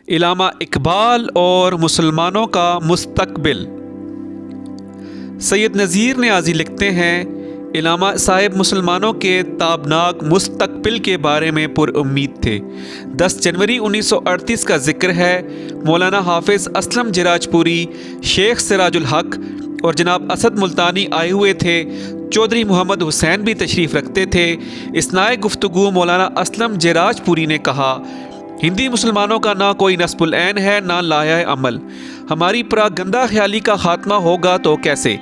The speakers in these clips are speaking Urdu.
علامہ اقبال اور مسلمانوں کا مستقبل۔ سید نذیر نیازی لکھتے ہیں، علامہ صاحب مسلمانوں کے تابناک مستقبل کے بارے میں پر امید تھے۔ 10 جنوری 1938 کا ذکر ہے۔ مولانا حافظ اسلم جراج پوری، شیخ سراج الحق اور جناب اسد ملتانی آئے ہوئے تھے۔ چودھری محمد حسین بھی تشریف رکھتے تھے۔ اثنائے گفتگو مولانا اسلم جراج پوری نے کہا، ہندی مسلمانوں کا نہ کوئی نصب العین ہے، نہ لایہ عمل۔ ہماری پراگندہ خیالی کا خاتمہ ہوگا تو کیسے؟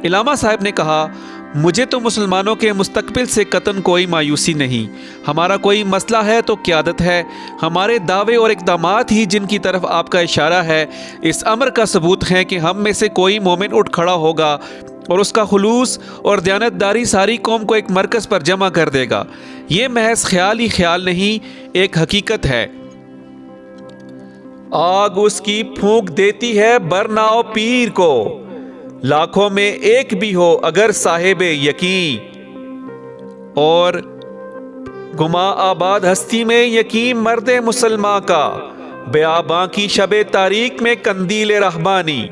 علامہ صاحب نے کہا، مجھے تو مسلمانوں کے مستقبل سے قطعاً کوئی مایوسی نہیں۔ ہمارا کوئی مسئلہ ہے تو قیادت ہے۔ ہمارے دعوے اور اقدامات ہی جن کی طرف آپ کا اشارہ ہے، اس امر کا ثبوت ہے کہ ہم میں سے کوئی مومن اٹھ کھڑا ہوگا اور اس کا خلوص اور دیانتداری ساری قوم کو ایک مرکز پر جمع کر دے گا۔ یہ محض خیال ہی خیال نہیں، ایک حقیقت ہے۔ آگ اس کی پھونک دیتی ہے برناؤ پیر کو، لاکھوں میں ایک بھی ہو اگر صاحب یقین، اور گما آباد ہستی میں یقین مرد مسلماں کا، بیاباں کی شب تاریک میں قندیل رحمانی۔